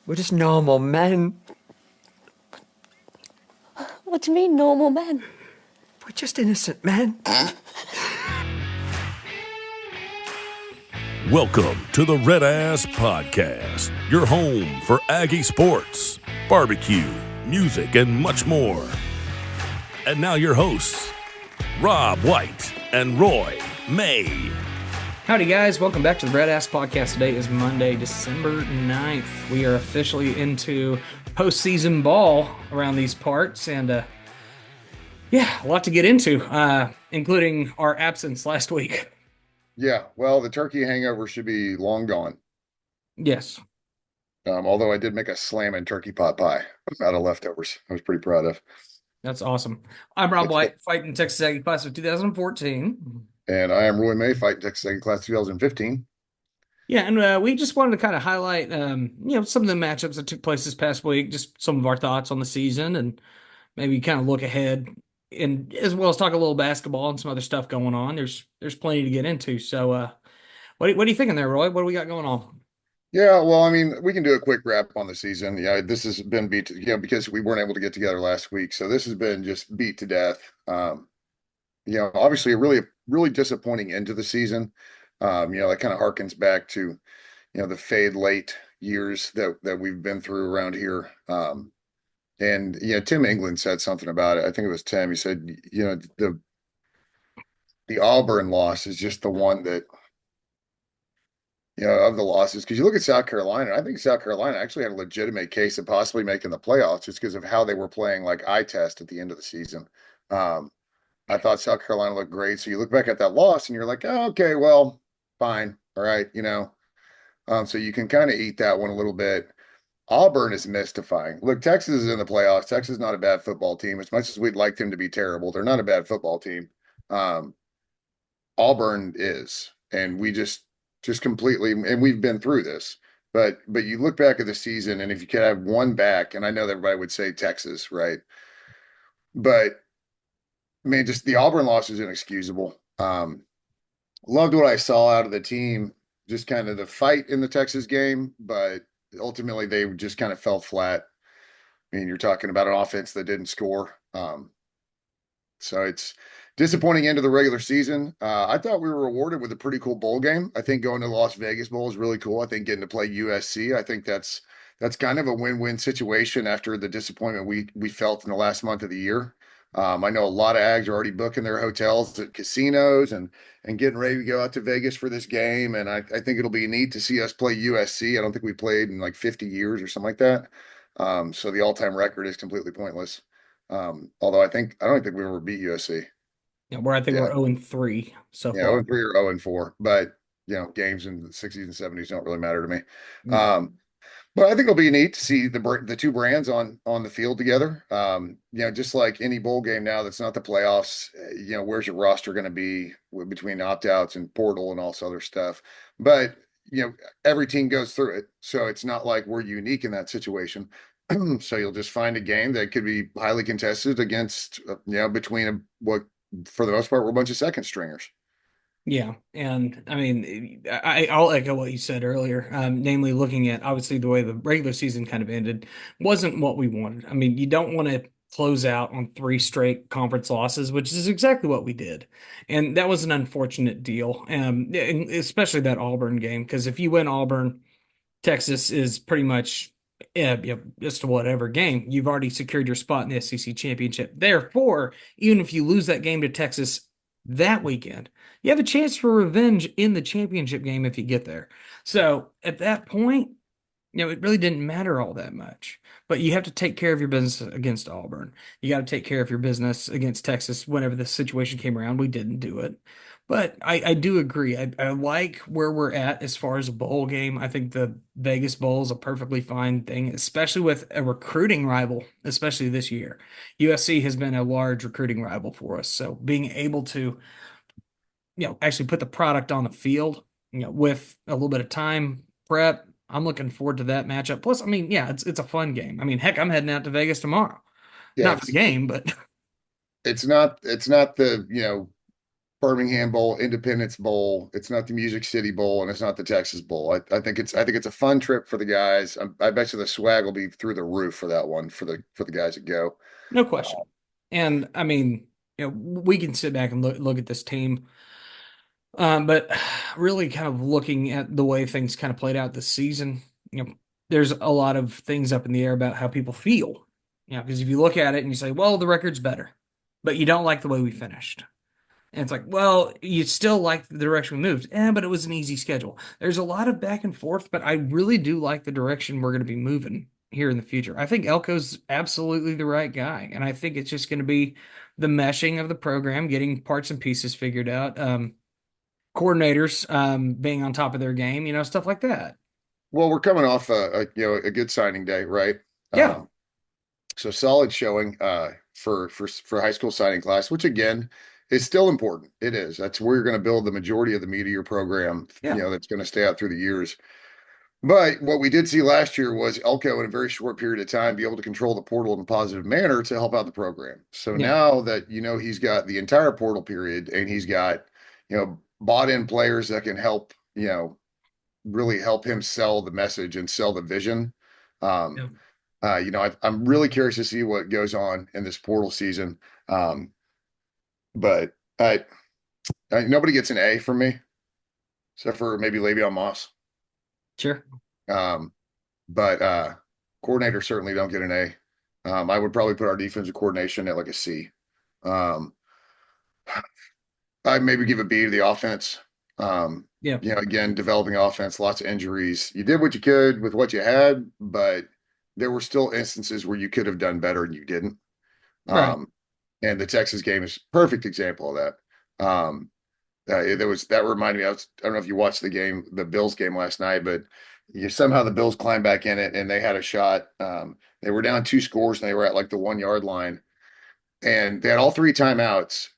We're just normal men. What do you mean, normal men? We're just innocent men. Welcome to the RedAss Podcast, your home for Aggie sports, barbecue, music, and much more. And now your hosts, Rob White and Roy May. Howdy, guys. Welcome back to the RedAss Podcast. Today is Monday, December 9th. We are officially into postseason ball around these parts, and a lot to get into, including our absence last week. Yeah, well, the turkey hangover should be long gone. Yes. Although I did make a slamming turkey pot pie out of leftovers. I was pretty proud of. That's awesome. I'm Rob White, fighting Texas Aggie class of 2014. And I am Roy May, fighting Texas Aggie class 2015. Yeah, and we just wanted to kind of highlight, some of the matchups that took place this past week, just some of our thoughts on the season, and maybe kind of look ahead, and as well as talk a little basketball and some other stuff going on. There's plenty to get into. So, what are you thinking there, Roy? What do we got going on? Yeah, well, I mean, we can do a quick wrap on the season. Yeah, this has been beat to, because we weren't able to get together last week. So this has been just beat to death. Obviously a really, really disappointing end to the season. That kind of harkens back to, the fade late years that we've been through around here. And Tim England said something about it. I think it was Tim. He said, the Auburn loss is just the one that, of the losses, because you look at South Carolina, I think South Carolina actually had a legitimate case of possibly making the playoffs just because of how they were playing like eye test at the end of the season. I thought South Carolina looked great. So you look back at that loss and you're like, oh, okay, well, fine. All right. So you can kind of eat that one a little bit. Auburn is mystifying. Look, Texas is in the playoffs. Texas is not a bad football team. As much as we'd like them to be terrible, they're not a bad football team. Auburn is, and we just completely, and we've been through this. But you look back at the season, and if you could have one back, and I know that everybody would say Texas, right? But man, just the Auburn loss is inexcusable. Loved what I saw out of the team, just kind of the fight in the Texas game, but ultimately they just kind of fell flat. I mean, you're talking about an offense that didn't score. So it's disappointing end of the regular season. I thought we were rewarded with a pretty cool bowl game. I think going to the Las Vegas Bowl is really cool. I think getting to play USC, I think that's kind of a win-win situation after the disappointment we felt in the last month of the year. I know a lot of Ags are already booking their hotels at casinos and getting ready to go out to Vegas for this game. And I think it'll be neat to see us play USC. I don't think we played in like 50 years or something like that. So the all-time record is completely pointless. Although I don't think we ever beat USC. Yeah, I think we're 0-3 so far. 0-3 or 0-4, but games in the 60s and 70s don't really matter to me. Mm. But I think it'll be neat to see the two brands on the field together. Just like any bowl game now that's not the playoffs, where's your roster going to be between opt-outs and portal and all this other stuff? But, every team goes through it. So it's not like we're unique in that situation. So you'll just find a game that could be highly contested against, between what for the most part were a bunch of second stringers. Yeah, and I mean, I'll echo what you said earlier. Namely, looking at obviously the way the regular season kind of ended wasn't what we wanted. I mean, you don't want to close out on 3 straight conference losses, which is exactly what we did, and that was an unfortunate deal. And especially that Auburn game, because if you win Auburn, Texas is pretty much just a whatever game. You've already secured your spot in the SEC championship. Therefore, even if you lose that game to Texas that weekend, you have a chance for revenge in the championship game if you get there. So at that point, it really didn't matter all that much. But you have to take care of your business against Auburn. You got to take care of your business against Texas whenever the situation came around. We didn't do it. But I do agree. I like where we're at as far as a bowl game. I think the Vegas Bowl is a perfectly fine thing, especially with a recruiting rival, especially this year. USC has been a large recruiting rival for us. So being able to, actually put the product on the field, with a little bit of time prep, I'm looking forward to that matchup. Plus, I mean, yeah, it's a fun game. I mean, heck, I'm heading out to Vegas tomorrow. Yeah, Not for the game, but it's not the Birmingham Bowl, Independence Bowl. It's not the Music City Bowl, and it's not the Texas Bowl. I think it's a fun trip for the guys. I bet you the swag will be through the roof for that one for the guys that go. No question. And I mean, we can sit back and look at this team. But really kind of looking at the way things kind of played out this season, there's a lot of things up in the air about how people feel. Because if you look at it and you say, well, the record's better, but you don't like the way we finished. And it's like, well, you still like the direction we moved. But it was an easy schedule. There's a lot of back and forth, but I really do like the direction we're going to be moving here in the future. I think Elko's absolutely the right guy. And I think it's just going to be the meshing of the program, getting parts and pieces figured out. Coordinators being on top of their game, stuff like that. Well, we're coming off a good signing day, right? Yeah. So solid showing for high school signing class, which again is still important. It is. That's where you're going to build the majority of the meat of your program, Yeah. that's going to stay out through the years. But what we did see last year was Elko in a very short period of time be able to control the portal in a positive manner to help out the program. So Yeah. now that he's got the entire portal period and he's got bought in players that can help really help him sell the message and sell the vision. I'm really curious to see what goes on in this portal season. But nobody gets an A from me except for maybe Le'Veon Moss. Sure. But coordinators certainly don't get an A. I would probably put our defensive coordination at like a C. I'd maybe give a B to the offense. Again, developing offense, lots of injuries. You did what you could with what you had, but there were still instances where you could have done better and you didn't. Right. And the Texas game is a perfect example of that. That reminded me. I don't know if you watched the Bills game last night, but somehow the Bills climbed back in it and they had a shot. They were down 2 scores and they were at like the 1 yard line, and they had all 3 timeouts.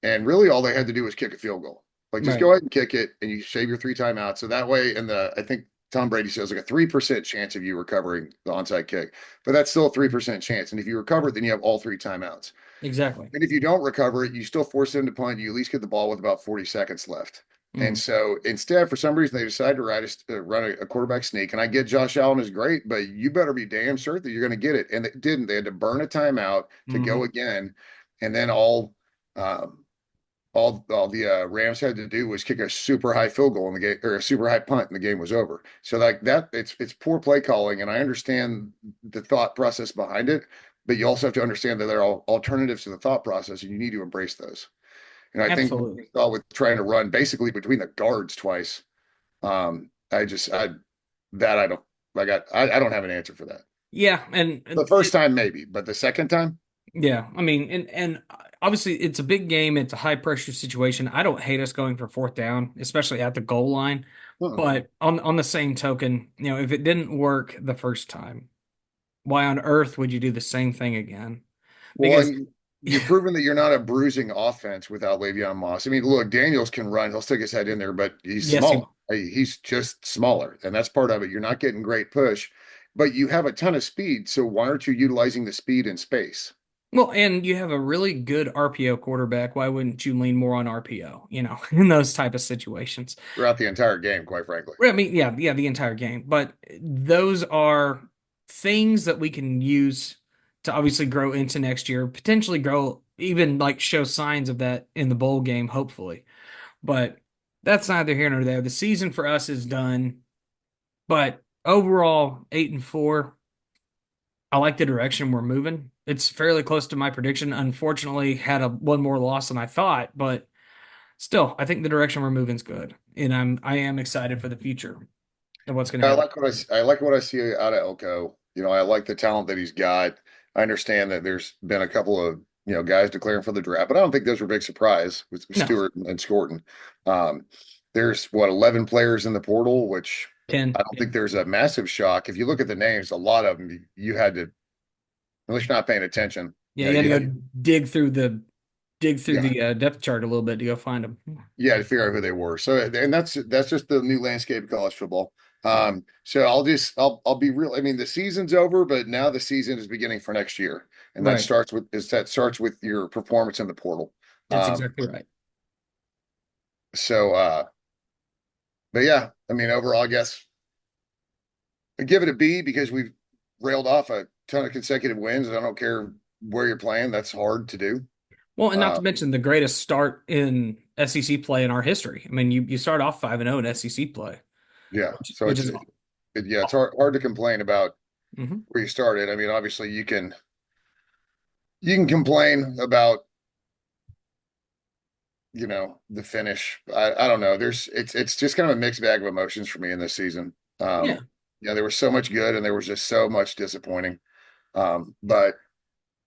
And really, all they had to do was kick a field goal. Like, just go ahead and kick it, and you save your 3 timeouts. So that way, I think Tom Brady says like a 3% chance of you recovering the onside kick, but that's still a 3% chance. And if you recover it, then you have all 3 timeouts. Exactly. And if you don't recover it, you still force them to punt. You at least get the ball with about 40 seconds left. And so instead, for some reason, they decided to run a quarterback sneak. And I get Josh Allen is great, but you better be damn certain that you're going to get it. And they didn't. They had to burn a timeout to go again. And then all the Rams had to do was kick a super high field goal in the game, or a super high punt, and the game was over. So like that, it's poor play calling. And I understand the thought process behind it, but you also have to understand that there are alternatives to the thought process, and you need to embrace those. And I think we saw with trying to run basically between the guards twice. I don't have an answer for that. Yeah, and The first time maybe, but the second time, yeah. I mean, and obviously it's a big game. It's a high pressure situation. I don't hate us going for 4th down, especially at the goal line. But on the same token, if it didn't work the first time, why on earth would you do the same thing again? Because you've proven that you're not a bruising offense without Le'Veon Moss. I mean, look, Daniels can run. He'll stick his head in there, but he's small. He's just smaller, and that's part of it. You're not getting great push, but you have a ton of speed. So why aren't you utilizing the speed in space? Well, and you have a really good RPO quarterback. Why wouldn't you lean more on RPO, in those type of situations? Throughout the entire game, quite frankly. I mean, yeah, the entire game. But those are things that we can use to obviously grow into next year, potentially grow, even like show signs of that in the bowl game, hopefully. But that's neither here nor there. The season for us is done. But overall, 8-4. I like the direction we're moving. It's fairly close to my prediction. Unfortunately, had one more loss than I thought, but still, I think the direction we're moving is good, and I am excited for the future of what's going to happen. I like what I see out of Elko. I like the talent that he's got. I understand that there's been a couple of guys declaring for the draft, but I don't think those were a big surprise with Stewart and Scorton. There's 11 players in the portal, which 10. I don't think there's a massive shock. If you look at the names, a lot of them you had to, unless you're not paying attention. Yeah, you had to go dig througthh the depth chart a little bit to go find them. Yeah, to figure out who they were. So, and that's just the new landscape of college football. So I'll be real. I mean, the season's over, but now the season is beginning for next year, and that starts with your performance in the portal. That's exactly right. So, but yeah, I mean, overall, I guess I give it a B because we've railed off a ton of consecutive wins, and I don't care where you're playing. That's hard to do. Well, and not Uh, to mention the greatest start in SEC play in our history. I mean, you start off 5-0 in SEC play, yeah. So which it's is yeah, it's hard to complain about mhm. where you started. I mean, obviously you can complain about the finish. I don't know. It's just kind of a mixed bag of emotions for me in this season. Yeah. There was so much good and there was just so much disappointing. But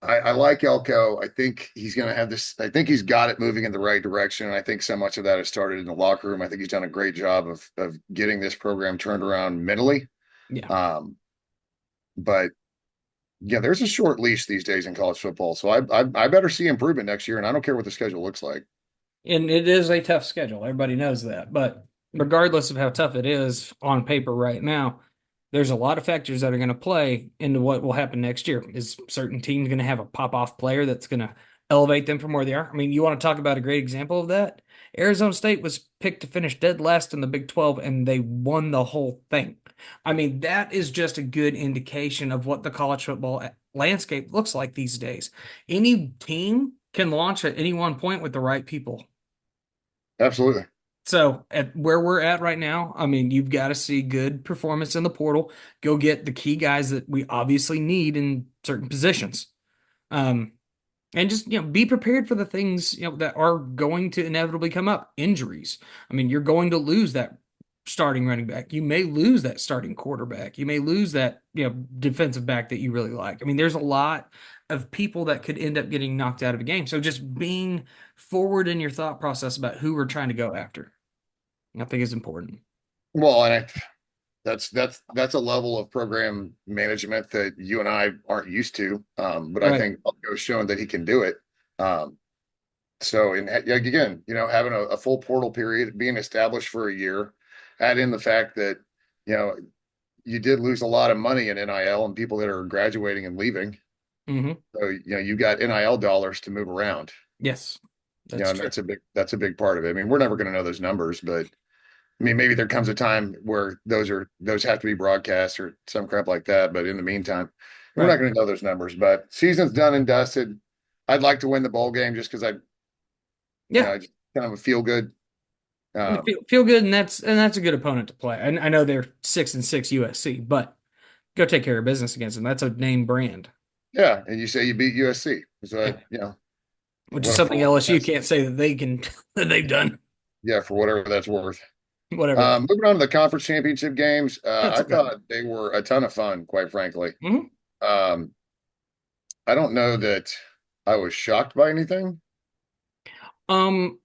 I like Elko. I think he's going to have this. I think he's got it moving in the right direction. And I think so much of that has started in the locker room. I think he's done a great job of getting this program turned around mentally. Yeah. But yeah, there's a short leash these days in college football. So I better see improvement next year. And I don't care what the schedule looks like. And it is a tough schedule. Everybody knows that. But regardless of how tough it is on paper right now, there's a lot of factors that are going to play into what will happen next year. Is certain teams going to have a pop off player that's going to elevate them from where they are? I mean, you want to talk about a great example of that? Arizona State was picked to finish dead last in the Big 12 and they won the whole thing. I mean, that is just a good indication of what the college football landscape looks like these days. Any team can launch at any one point with the right people. Absolutely. So at where we're at right now, I mean, you've got to see good performance in the portal. Go get the key guys that we obviously need in certain positions. Um, and just, be prepared for the things, that are going to inevitably come up. Injuries. I mean, you're going to lose that starting running back. You may lose that starting quarterback. You may lose that, defensive back that you really like. I mean, there's a lot of people that could end up getting knocked out of a game. So just being forward in your thought process about who we're trying to go after, I think is important. Well, and that's a level of program management that you and I aren't used to. But I Right. think Elko's shown that he can do it. So, and again, having a full portal period, being established for a year, add in the fact that, you know, you did lose a lot of money in NIL and people that are graduating and leaving. Hmm. So, you got NIL dollars to move around. Yes, that's And true. that's a big part of it. I mean, we're never going to know those numbers, but I mean, maybe there comes a time where those have to be broadcast or some crap like that. But in the meantime, we're not Right. going to know those numbers. But season's done and dusted. I'd like to win the bowl game just because Yeah. just kind of a feel good. I mean, Um, feel good, and that's a good opponent to play. I know they're 6-6 USC, but go take care of business against them. That's a name brand. yeah, and you say you beat USC, so Yeah. Which is what for something whatever LSU that's can't say that they can that they've done. yeah, for whatever that's worth. Whatever that. Moving on to the conference championship games, That's I okay. thought they were a ton of fun, quite frankly. Hmm. Um, I don't know that I was shocked by anything. Um,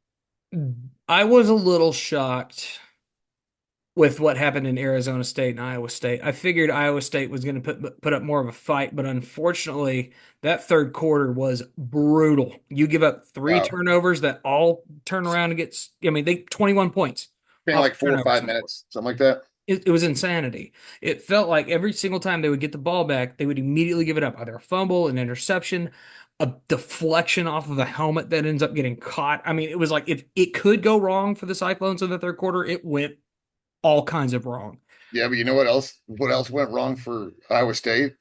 I was a little shocked with what happened in Arizona State and Iowa State. I figured Iowa State was going to put up more of a fight, but unfortunately, that third quarter was brutal. You give up three Uh, turnovers that all turn around and get. I mean, they 21 points Being off like of 4 or 5 turnovers. minutes, something like that. It was insanity. It felt like every single time they would get the ball back, they would immediately give it up, either a fumble, an interception, a deflection off of a helmet that ends up getting caught. I mean, it was like if it could go wrong for the Cyclones in the third quarter, it went all kinds of wrong. Yeah, but you know what else? What else went wrong for Iowa State?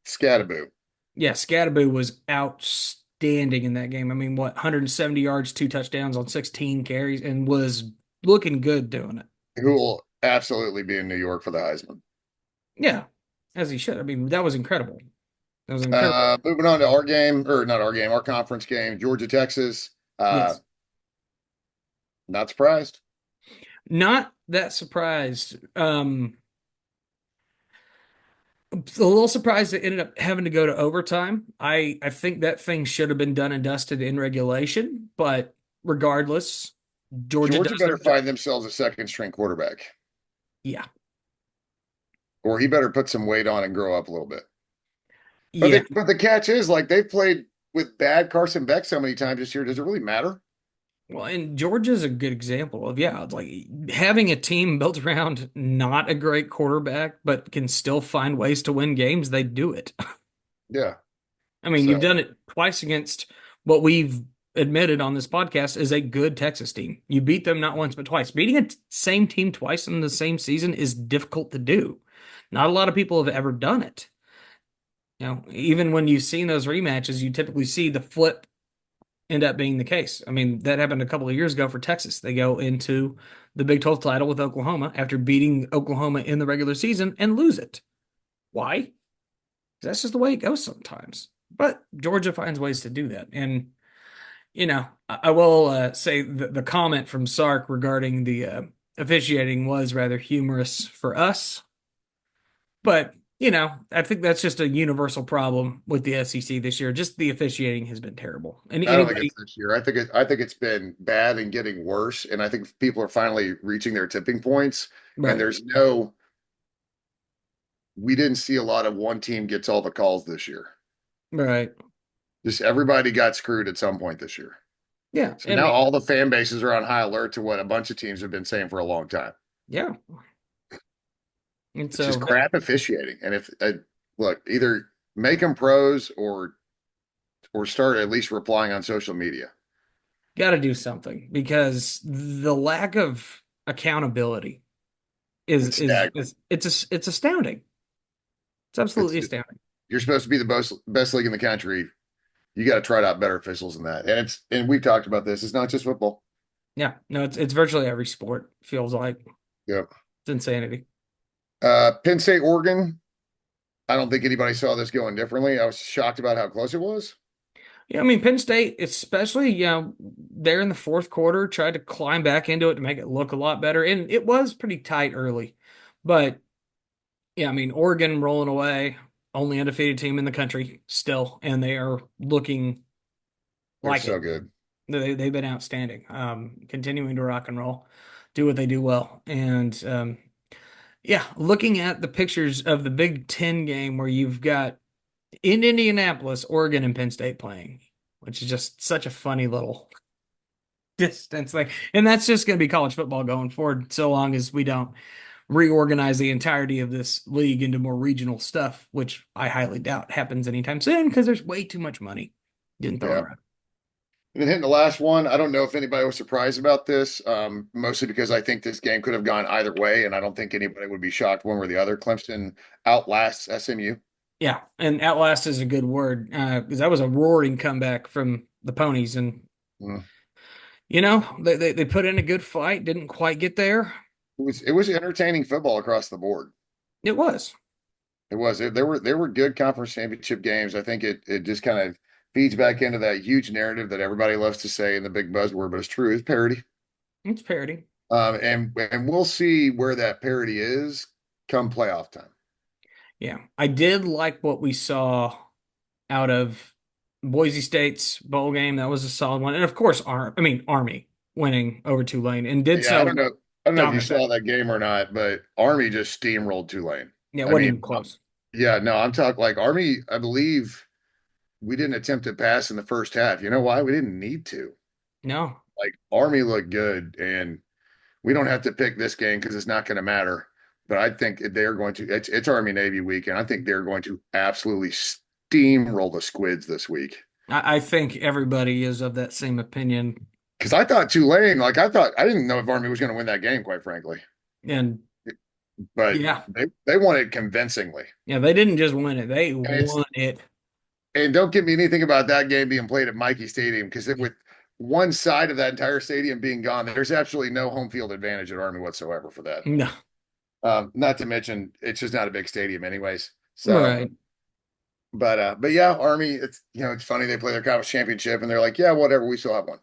Scatterboo. Yeah, Scatterboo was outstanding in that game. I mean, what, 170 yards, 2 touchdowns on 16 carries, and was looking good doing it. Who will absolutely be in New York for the Heisman. Yeah, as he should. I mean, that was incredible. That was incredible. Moving on to our game, or not our game, our conference game, Georgia, Texas. Yes. Not surprised. Not that surprised. A little surprised it ended up having to go to overtime. I think that thing should have been done and dusted in regulation, but regardless, Georgia Georgia does better their job. find themselves a second string quarterback, Yeah. or he better put some weight on and grow up a little bit. Yeah. But the catch is, like, they've played with bad Carson Beck so many times this year. Does it really matter? Well, and Georgia's a good example of, yeah, it's like having a team built around not a great quarterback, but can still find ways to win games, they do it. Yeah. I mean, you've So done it twice against what we've admitted on this podcast, is a good Texas team. You beat them not once but twice. Beating a same team twice in the same season is difficult to do. Not a lot of people have ever done it. Even when you've seen those rematches, you typically see the flip end up being the case. I mean, that happened a couple of years ago for Texas. They go into the Big 12 title with Oklahoma after beating Oklahoma in the regular season and lose it. Why? That's just the way it goes sometimes. But Georgia finds ways to do that. And, I will say the comment from Sark regarding the officiating was rather humorous for us. But, I think that's just a universal problem with the SEC this year. Just the officiating has been terrible. And I don't think anybody, it's this year. I think it's been bad and getting worse. And I think people are finally reaching their tipping points. And right, we didn't see a lot of one team gets all the calls this year. right. Just everybody got screwed at some point this year. Yeah. So I now mean, all the fan bases are on high alert to what a bunch of teams have been saying for a long time. yeah. And It's just so, crap officiating. And if look, either make them pros or start at least replying on social media. got to do something because the lack of accountability is It's is staggering. is it's astounding. It's It's absolutely astounding. you're supposed to be the best league in the country. You got to try out better officials than that. And we've talked about this. It's not just football. Yeah, no, it's virtually every sport feels like Yep. it's insanity. Penn State, Oregon. I don't think anybody saw this going differently. I was shocked about how close it was. Yeah, I mean Penn State, especially there in the fourth quarter, tried to climb back into it to make it look a lot better, and it was pretty tight early. But yeah, I mean Oregon rolling away, only undefeated team in the country still, and they are looking They're like it. so good. They've been outstanding, continuing to rock and roll, do what they do well. And yeah, looking at the pictures of the Big Ten game where you've got in Indianapolis, Oregon, and Penn State playing, which is just such a funny little distance. And that's just going to be college football going forward, so long as we don't reorganize the entirety of this league into more regional stuff, which I highly doubt happens anytime soon because there's way too much money getting thrown Yeah. around. And then hitting the last one, I don't know if anybody was surprised about this, mostly because I think this game could have gone either way, and I don't think anybody would be shocked one way or the other. Clemson outlasts SMU. Yeah, and outlast is a good word because that was a roaring comeback from the ponies, and Mm. they put in a good fight, didn't quite get there. It was entertaining football across the board. It was. It was. There were good conference championship games. I think it just kind of feeds back into that huge narrative that everybody loves to say in the big buzzword, but it's true. It's parity. It's parody. And we'll see where that parity is come playoff time. Yeah, I did like what we saw out of Boise State's bowl game. That was a solid one, and of course, Army winning over Tulane and did Yeah, I so don't know. I don't know if you dominantly. saw that game or not, but Army just steamrolled Tulane. Yeah, it I wasn't mean, even close. yeah, no, I'm talking like Army. I believe we didn't attempt to pass in the first half. You know why? We didn't need to. No, Like Army looked good, and we don't have to pick this game because it's not going to matter. But I think they're going to. It's Army Navy week, and I think they're going to absolutely steamroll the Squids this week. I think everybody is of that same opinion, Because I thought Tulane, I didn't know if Army was going to win that game, quite frankly. and But yeah, they won it convincingly. yeah, they didn't just win it; they And it's won it. and don't give me anything about that game being played at Mikey Stadium because with one side of that entire stadium being gone, there's absolutely no home field advantage at Army whatsoever for that. No, Not to mention it's just not a big stadium, anyways. So, right. but yeah, Army. It's funny they play their conference championship and they're like, yeah, whatever, we still have one.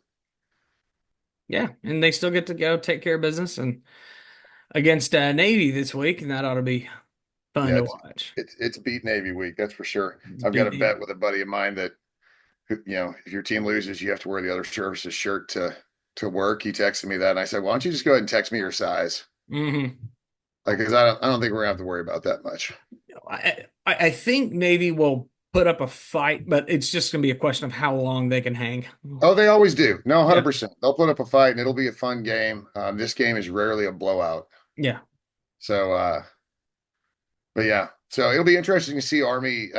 Yeah, and they still get to go take care of business and against Navy this week, and that ought to be fun Yeah, to it's watch. it's it's beat Navy week, that's for sure. It's I've got a beat Navy. bet with a buddy of mine that if your team loses, you have to wear the other services shirt to work. He texted me that, and I said, "Why don't you just go ahead and text me your size?" Hmm. Like, because I don't think we're gonna have to worry about that much. I think Navy will put up a fight, but it's just going to be a question of how long they can hang. Oh, they always do. No, Yeah, 100%. They'll put up a fight, and it'll be a fun game. This game is rarely a blowout. yeah, So, but yeah, So it'll be interesting to see Army,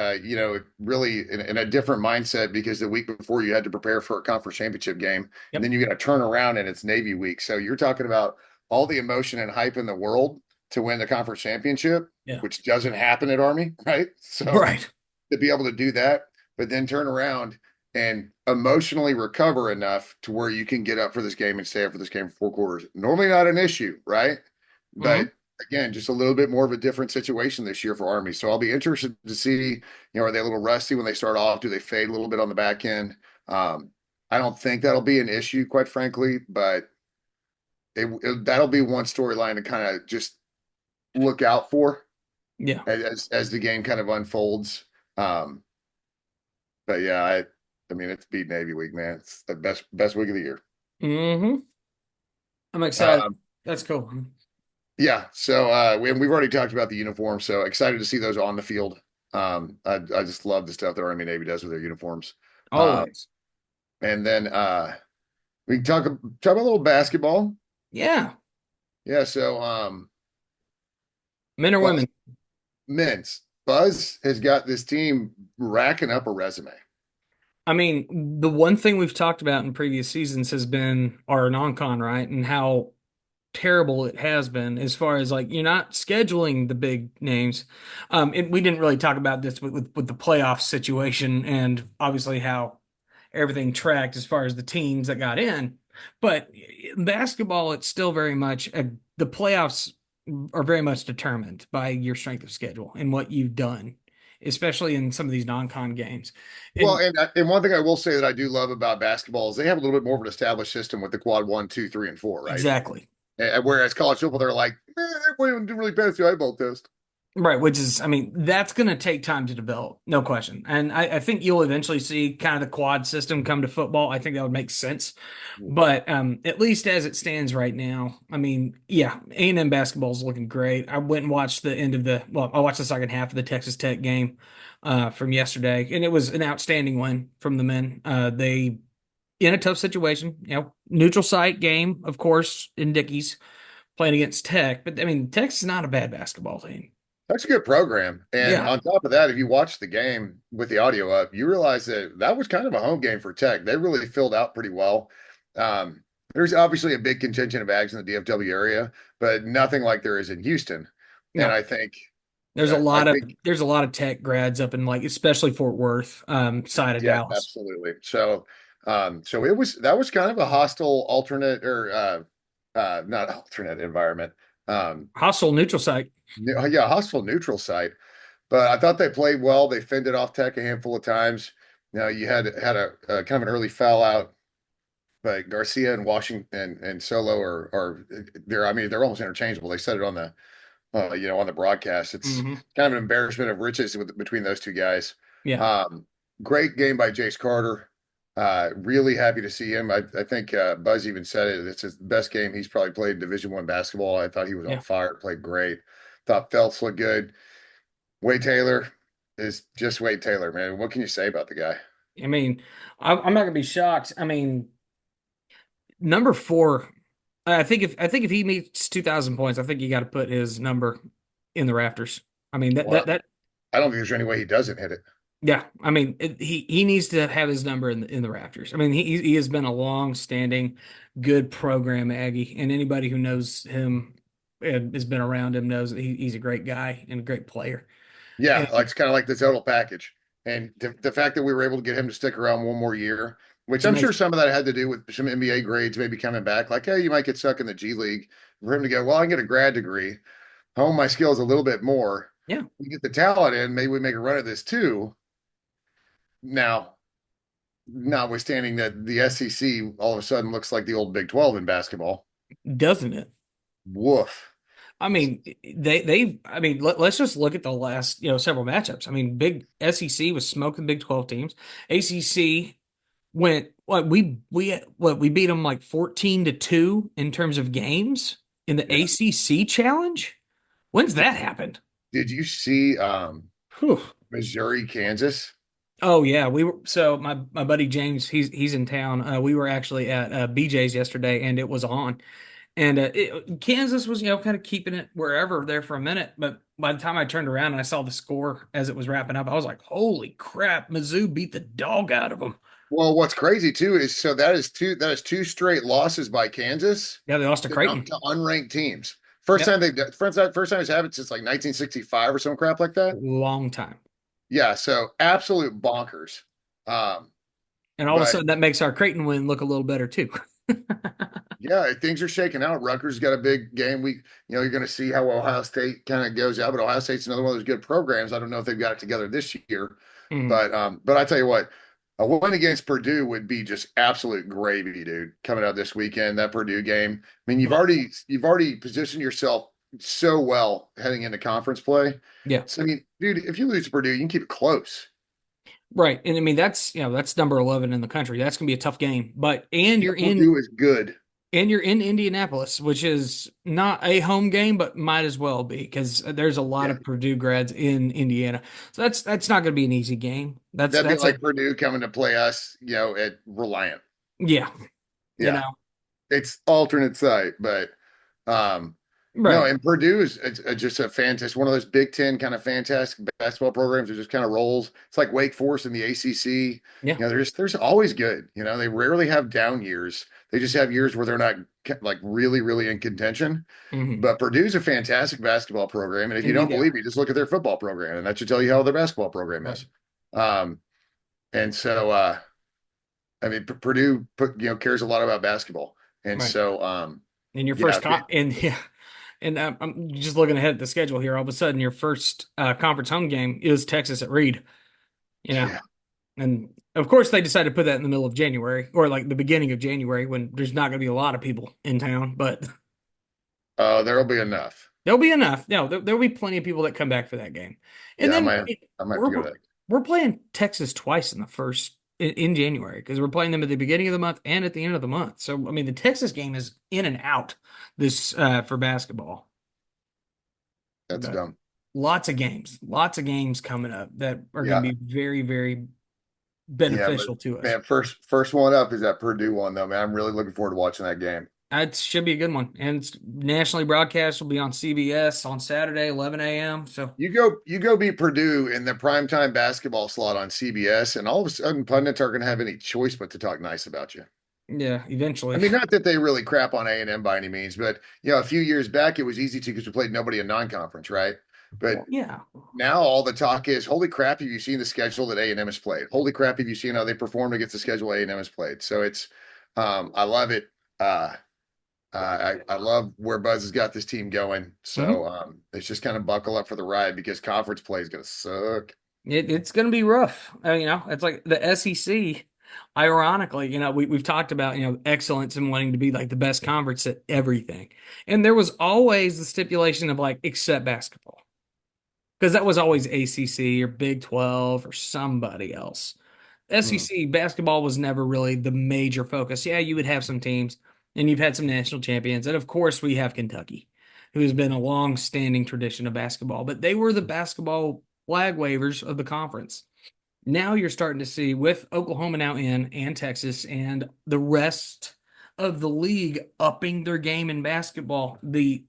really in a different mindset because the week before you had to prepare for a conference championship game, and Yep. then you got to turn around and it's Navy week. So you're talking about all the emotion and hype in the world to win the conference championship, Yeah. which doesn't happen at Army, right? So Right. to be able to do that, but then turn around and emotionally recover enough to where you can get up for this game and stay up for this game for 4 quarters. Normally not an issue, right? Mhm. But again, just a little bit more of a different situation this year for Army. So I'll be interested to see, are they a little rusty when they start off? Do they fade a little bit on the back end? I don't think that'll be an issue, quite frankly, but that'll be one storyline to kind of just look out for Yeah. as the game kind of unfolds. Um, but yeah, I mean, it's beat Navy week, man. It's the best week of the year. Hmm. I'm excited. Um, That's cool. yeah. So we've already talked about the uniform, so excited to see those on the field. I just love the stuff that Army Navy does with their uniforms. Always. And then we can talk about a little basketball. Yeah. Yeah. So Men or Buzz, women? men's Buzz has got this team racking up a resume. I mean, the one thing we've talked about in previous seasons has been our non-con, right? And how terrible it has been as far as like you're not scheduling the big names. We didn't really talk about this with the playoff situation and obviously how everything tracked as far as the teams that got in. But in basketball, it's still very much the playoffs are very much determined by your strength of schedule and what you've done, especially in some of these non-con games. Well, And and one thing I will say that I do love about basketball is they have a little bit more of an established system with the quad 1, 2, 3, and 4, right? exactly. And whereas college football, they're like, we didn't really pass the eyeball test. Right, which is, I mean, that's going to take time to develop, no question. And I think you'll eventually see kind of the quad system come to football. I think that would make sense. But at least as it stands right now, I mean, yeah, A&M basketball is looking great. I went and watched I watched the second half of the Texas Tech game from yesterday, and it was an outstanding win from the men. They, in a tough situation, neutral site game, of course, in Dickies playing against Tech. But I mean, Tech's not a bad basketball team. That's a good program. And Yeah. on top of that, if you watch the game with the audio up, you realize that that was kind of a home game for Tech. They really filled out pretty well. There's obviously a big contingent of Ags in the DFW area, but nothing like there is in Houston. And No. I think, There's a I lot of think, there's a lot of tech grads up in like especially Fort Worth side of yeah, Dallas. absolutely. So that was kind of a hostile alternate or not alternate environment. Hostile neutral site. Yeah, hostile neutral site. But I thought they played well. They fended off Tech a handful of times. You had a kind of an early foul out, but Garcia and Washington and Solo are they're, I mean, they're almost interchangeable. They said it on the on the broadcast. It's Hmm. kind of an embarrassment of riches between those two guys. Yeah. Great game by Jace Carter. Really happy to see him. I think Buzz even said it. It's his best game he's probably played in Division I basketball. I thought he was on Yeah. fire, played great. Thought Phelps looked good. Wade Taylor is just Wade Taylor, man. What can you say about the guy? I mean, I'm not gonna be shocked. I mean, number 4. I think if he meets 2,000 points, I think you got to put his number in the rafters. I mean Well, that I don't think there's any way he doesn't hit it. yeah. I mean he needs to have his number in the rafters. I mean he has been a long standing good program Aggie, and anybody who knows him and has been around him knows that he's a great guy and a great player. Yeah, And like it's kind of like the total package. And the fact that we were able to get him to stick around one more year, which it's I'm sure amazing. some of that had to do with some NBA grades maybe coming back. Like, hey, you might get stuck in the G League. For him to go, well, I can get a grad degree, hone my skills a little bit more. Yeah. We get the talent in, maybe we make a run at this too. Now, notwithstanding that the SEC all of a sudden looks like the old Big 12 in basketball. Doesn't it? Woof. I mean, I mean, let's just look at the last, several matchups. I mean, big SEC was smoking Big 12 teams. ACC went we beat them like 14-2 in terms of games in the Yeah. ACC challenge. When's that happened? Did you see Whew. Missouri, Kansas? Oh yeah, we were so my buddy James, he's in town. We were actually at BJ's yesterday, and it was on. And Kansas was, kind of keeping it wherever there for a minute. But by the time I turned around and I saw the score as it was wrapping up, I was like, holy crap, Mizzou beat the dog out of them. Well, what's crazy too is so that is two straight losses by Kansas Yeah, they lost to to, Creighton. to unranked teams. First Yep. time first time it's happened since like 1965 or some crap like that. Long time. Yeah, so absolute bonkers. Um, And all of a but sudden, that makes our Creighton win look a little better, too. yeah, things are shaking out. Rutgers got a big game. You're going to see how Ohio State kind of goes out, but Ohio State's another one of those good programs. I don't know if they've got it together this year, Mhm. but I tell you what, a win against Purdue would be just absolute gravy, dude. Coming out this weekend, that Purdue game. I mean, you've already positioned yourself so well heading into conference play. Yeah. So I mean, dude, if you lose to Purdue, you can keep it close. Right. And I mean, that's number 11 in the country. That's going to be a tough game. But, Yeah, Purdue is good. and you're in Indianapolis, which is not a home game, but might as well be because there's a lot Yeah, of Purdue grads in Indiana. So that's not going to be an easy game. That's, that'd be that's a, like Purdue coming to play us, at Reliant. yeah, you Yeah. know, It's alternate site, but um no, right. and Purdue is just a fantastic one of those Big Ten kind of fantastic basketball programs that just kind of rolls. It's like Wake Forest in the ACC. Yeah. There's always good. They rarely have down years. They just have years where they're not like really, really in contention. Hmm. But Purdue's a fantastic basketball program, and if you And don't believe me, just look at their football program, and that should tell you how their basketball program right. is. Um, and so I mean, Purdue cares a lot about basketball, and Right. so And your yeah, first, and yeah. And I'm just looking ahead at the schedule here. All of a sudden, your first conference home game is Texas at Reed. You know, yeah. and of course they decided to put that in the middle of January or like the beginning of January when there's not going to be a lot of people in town, but There'll be enough. there'll be enough. No, there'll be plenty of people that come back for that game. And Yeah, then I might have to we're go to that. we're playing Texas twice in the first in January because we're playing them at the beginning of the month and at the end of the month. So I mean, the Texas game is in and out this for basketball. That's But dumb. lots of games coming up that are going Yeah, to be very, very yeah, but beneficial to us. man, first one up is that Purdue one though, man. I'm really looking forward to watching that game. It should be a good one. And it's nationally broadcast. Will be on CBS on Saturday, 11 a.m. So, You go beat Purdue in the primetime basketball slot on CBS, and all of a sudden pundits aren't going to have any choice but to talk nice about you. yeah, I eventually. mean, not that they really crap on A&M by any means, but a few years back it was easy to because we played nobody in non-conference, right? But Well, yeah. now all the talk is, holy crap, have you seen the schedule that A&M has played? Holy crap, have you seen how they performed against the schedule A&M has played? So it's, I love it. I love where Buzz has got this team going. Mhm. So it's just kind of buckle up for the ride because conference play is going to suck. It's going to be rough. It's like the SEC. Ironically, we've talked about, excellence and wanting to be like the best conference at everything. And there was always the stipulation of like, except basketball. Because that was always ACC or Big 12 or somebody else. Hmm. SEC basketball was never really the major focus. Yeah, you would have some teams and you've had some national champions. And of course, we have Kentucky, who has been a long-standing tradition of basketball, but they were the basketball flag wavers of the conference. Now you're starting to see with Oklahoma now in and Texas and the rest of the league upping their game in basketball, the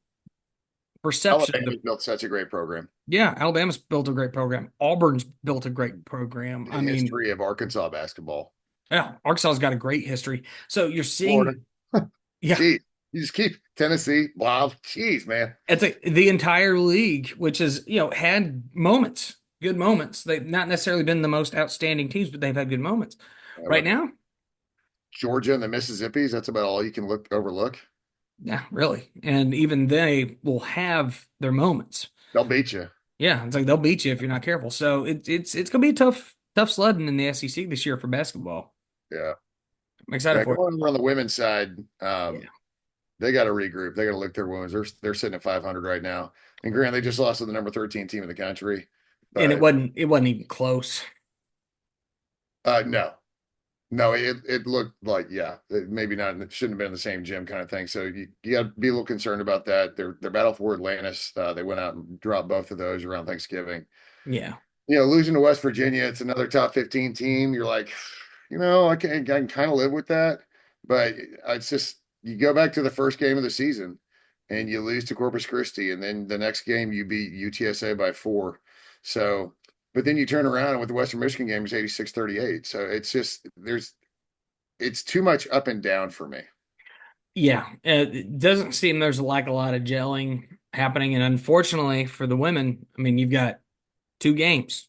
perception of Alabama's built such a great program. yeah, Alabama's built a great program. Auburn's built a great program. The I mean, history of Arkansas basketball. yeah, Arkansas's got a great history. So you're Florida. seeing, yeah, Geez, you just keep Tennessee. Wow. Jeez, man. it's like the entire league, which has, had moments, good moments. They've not necessarily been the most outstanding teams, but they've had good moments. Right But now, Georgia and the Mississippi's, that's about all you can overlook. yeah, really. And even they will have their moments. They'll beat you. Yeah, it's like they'll beat you if you're not careful. So it's gonna be a tough sledding in the SEC this year for basketball. Yeah. I'm excited Yeah. for it. Going over on the women's side, Yeah. they got to regroup. They got to lick their wounds. They're sitting at 500 right now. And Grant, they just lost to the number 13 team in the country. And it But wasn't even close. no, no, it looked like maybe not. It shouldn't have been in the same gym kind of thing. So you got to be a little concerned about that. Their battle for Atlantis. They went out and dropped both of those around Thanksgiving. Yeah. Losing to West Virginia, it's another top 15 team. You're like, I can kind of live with that, but it's just you go back to the first game of the season and you lose to Corpus Christi, and then the next game you beat UTSA by 4. So, but then you turn around with the Western Michigan game is 86-38. So it's just it's too much up and down for me. Yeah, it doesn't seem there's like a lot of gelling happening, and unfortunately for the women, I mean, you've got 2 games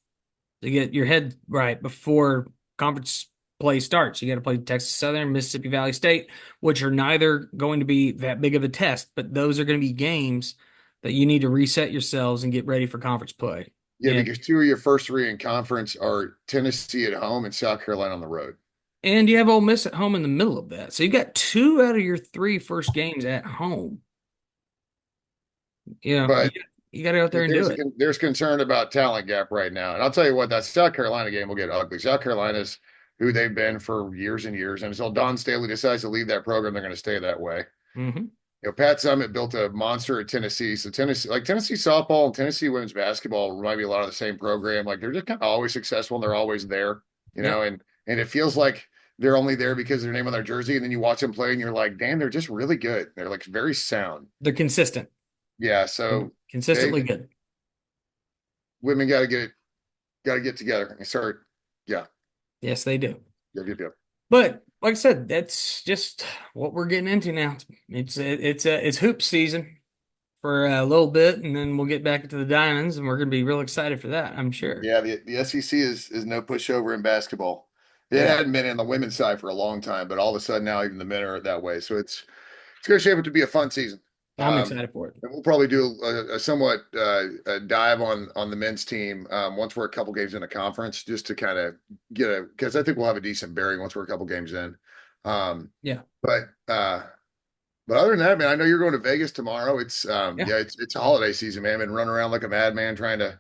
to get your head right before conference play starts. You got to play Texas Southern, Mississippi Valley State, which are neither going to be that big of a test, but those are going to be games that you need to reset yourselves and get ready for conference play. Yeah, because 2 of your first 3 in conference are Tennessee at home and South Carolina on the road. And you have Ole Miss at home in the middle of that. So you got 2 out of your 3 first games at home. But You got to go out there and do it. There's concern about talent gap right now. And I'll tell you what, that South Carolina game will get ugly. South Carolina's who they've been for years and years. And until Don Staley decides to leave that program, they're going to stay that way. Mm-hmm. Pat Summitt built a monster at Tennessee. So Tennessee softball and Tennessee women's basketball remind me a lot of the same program. Like they're just kind of always successful and they're always there, and it feels like they're only there because of their name on their jersey. And then you watch them play and you're like, damn, they're just really good. They're like very sound. They're consistent. Yeah. So consistently good. Women got to get together and start. Yeah. Yes, they do. Yeah. But like I said, that's just what we're getting into now. It's hoop season for a little bit, and then we'll get back into the diamonds, and we're going to be real excited for that, I'm sure. Yeah, the SEC is no pushover in basketball. It hadn't been in the women's side for a long time, but all of a sudden now even the men are that way. So it's going to shape up to be a fun season. I'm excited for it. And we'll probably do a somewhat a dive on the men's team once we're a couple games in a conference, just to kind of because I think we'll have a decent bearing once we're a couple games in. But other than that, man, I know you're going to Vegas tomorrow. It's it's a holiday season, man. I've been running around like a madman trying to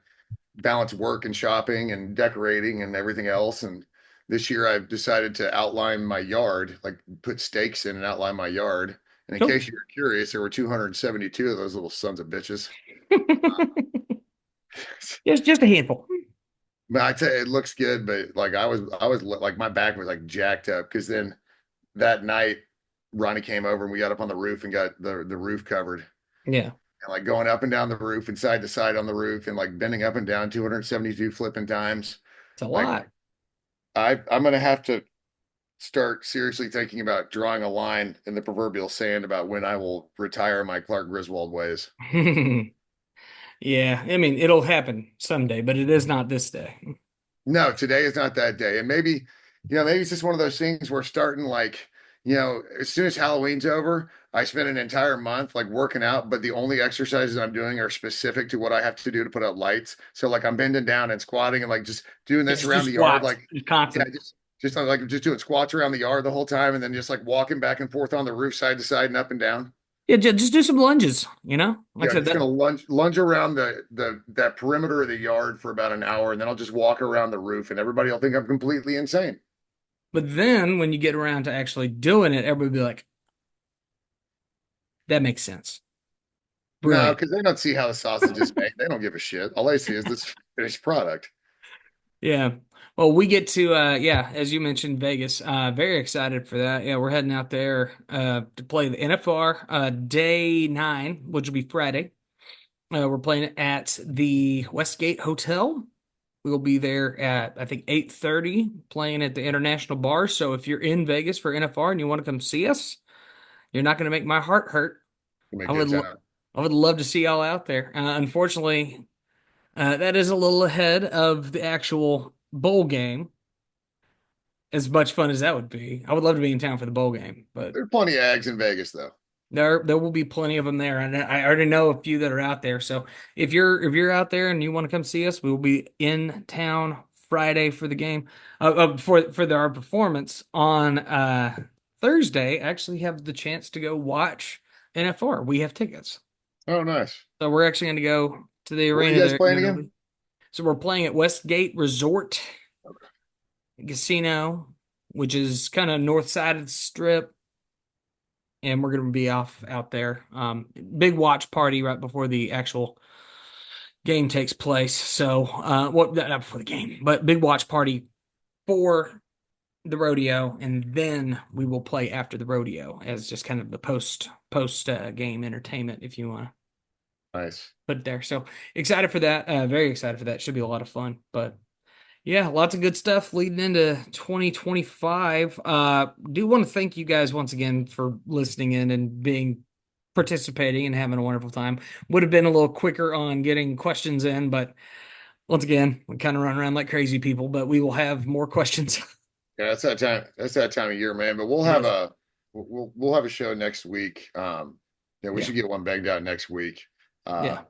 balance work and shopping and decorating and everything else. And this year I've decided to outline my yard, like put stakes in and outline my yard. And in case you're curious, there were 272 of those little sons of bitches. Just a handful. But I tell you, it looks good. But like I was like my back was like jacked up because then that night Ronnie came over and we got up on the roof and got the roof covered. Yeah. And like going up and down the roof and side to side on the roof and like bending up and down 272 flipping times. It's a lot. I'm gonna have to start seriously thinking about drawing a line in the proverbial sand about when I will retire my Clark Griswold ways. Yeah, I mean, it'll happen someday, but it is not this day. No, today is not that day. And maybe it's just one of those things where starting like, as soon as Halloween's over, I spend an entire month like working out, but the only exercises I'm doing are specific to what I have to do to put up lights. So like I'm bending down and squatting and like just doing this around the yard, like constant. Just like just doing squats around the yard the whole time, and then just like walking back and forth on the roof side to side and up and down. Yeah, just do some lunges, Like I said, I'm gonna lunge around that perimeter of the yard for about an hour, and then I'll just walk around the roof, and everybody will think I'm completely insane. But then when you get around to actually doing it, everybody will be like, that makes sense. Brilliant. No, because they don't see how the sausage is made. They don't give a shit. All they see is this finished product. Yeah. Well, we get to, as you mentioned, Vegas. Very excited for that. Yeah, we're heading out there to play the NFR day 9, which will be Friday. We're playing at the Westgate Hotel. We'll be there at, I think, 8:30, playing at the International Bar. So if you're in Vegas for NFR and you want to come see us, you're not going to make my heart hurt. I would love to see y'all out there. Unfortunately, that is a little ahead of the actual bowl game. As much fun as that would be, I would love to be in town for the bowl game. But there are plenty of Ags in Vegas, though. There will be plenty of them there, and I already know a few that are out there. So if you're out there and you want to come see us, we will be in town Friday for the game. For our performance on Thursday. Actually, have the chance to go watch NFR. We have tickets. Oh, nice. So we're actually going to go to the arena. Where are you guys playing again? So we're playing at Westgate Resort Casino, which is kind of north side of the strip. And we're going to be out there. Big watch party right before the actual game takes place. So, not before the game, but big watch party for the rodeo, and then we will play after the rodeo as just kind of the post game entertainment, if you want to Nice. put it there. So excited for that. Very excited for that. Should be a lot of fun. But yeah, lots of good stuff leading into 2025. Do want to thank you guys once again for listening in and participating and having a wonderful time. Would have been a little quicker on getting questions in, but once again, we kind of run around like crazy people, but we will have more questions. Yeah, that's that time. That's that time of year, man. But we'll It have is. we'll have a show next week. Yeah, we Yeah. should get one banged out next week. Yeah.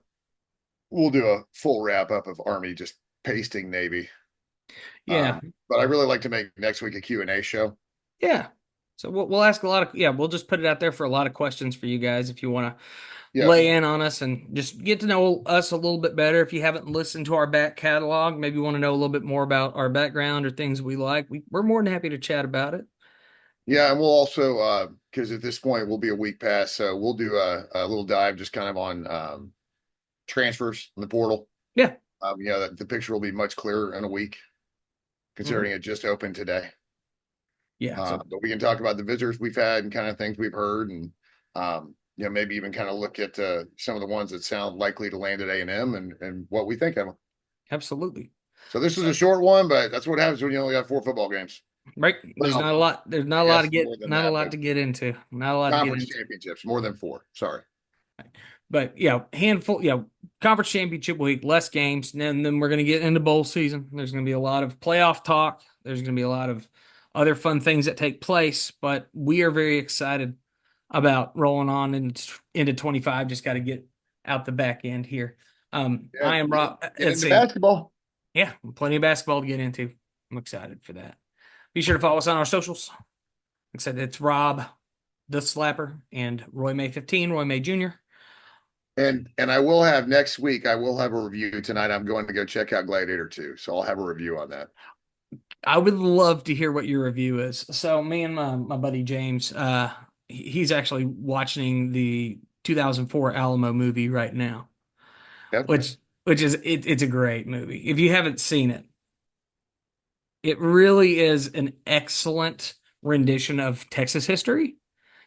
We'll do a full wrap up of Army just pasting Navy. Yeah. But I really like to make next week a Q&A show. Yeah. So we'll ask a lot of, yeah, we'll just put it out there for a lot of questions for you guys if you want to Yeah. lay in on us and just get to know us a little bit better. If you haven't listened to our back catalog, maybe you want to know a little bit more about our background or things we like, we're more than happy to chat about it. Yeah, and we'll also because at this point we'll be a week past, so we'll do a little dive just kind of on transfers in the portal. Yeah. The picture will be much clearer in a week, considering it just opened today. Yeah. So But we can talk about the visitors we've had and kind of things we've heard, and maybe even kind of look at some of the ones that sound likely to land at A&M and what we think of them. absolutely. So this was a short one, but that's what happens when you only got 4 football games. Right. There's Well, not a lot. There's not a yes, lot to get. more than Not a that, lot but to get into. Not a lot to get conference into. championships, more than 4. Sorry. But yeah, handful. Yeah, conference championship week, less games, and then we're going to get into bowl season. There's going to be a lot of playoff talk. There's going to be a lot of other fun things that take place. But we are very excited about rolling on into 25. Just got to get out the back end here. Yeah, I am Rob. get Let's into see. basketball. Yeah, plenty of basketball to get into. I'm excited for that. Be sure to follow us on our socials. Like I said, it's Rob the Slapper and Roy May 15, Roy May Jr. And I will have next week, I will have a review tonight. I'm going to go check out Gladiator 2. So I'll have a review on that. I would love to hear what your review is. So me and my buddy James, he's actually watching the 2004 Alamo movie right now, Yep. which is it's a great movie. If you haven't seen it, it really is an excellent rendition of Texas history,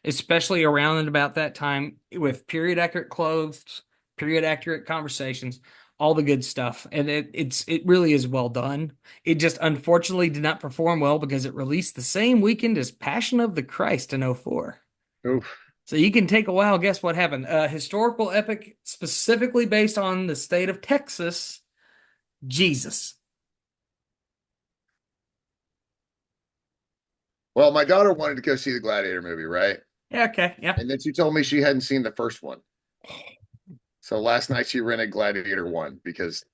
especially around and about that time with period accurate clothes, period accurate conversations, all the good stuff. And it really is well done. It just unfortunately did not perform well because it released the same weekend as Passion of the Christ in '04. Oof. So you can take a wild guess what happened. A historical epic specifically based on the state of Texas, Jesus. Well, my daughter wanted to go see the Gladiator movie, right? Yeah, okay. Yeah. And then she told me she hadn't seen the first one. So last night she rented Gladiator 1 because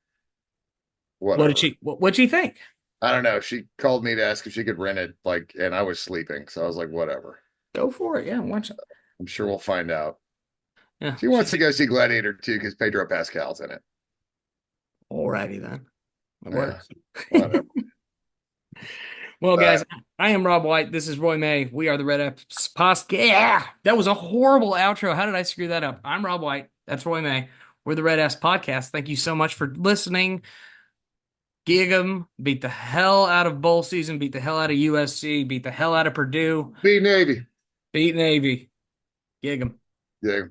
whatever. What'd she think? I don't know. She called me to ask if she could rent it, and I was sleeping. So I was like, whatever. Go for it. Yeah, watch it. I'm sure we'll find out. Yeah. She wants to go see Gladiator 2 because Pedro Pascal's in it. Alrighty then. It Yeah, works. whatever. Well, guys, I am Rob White. This is Roy May. We are the RedAss Podcast. Yeah, that was a horrible outro. How did I screw that up? I'm Rob White. That's Roy May. We're the RedAss Podcast. Thank you so much for listening. Gig 'em. Beat the hell out of bowl season. Beat the hell out of USC. Beat the hell out of Purdue. Be Navy. Beat Navy. Gig 'em. Yeah.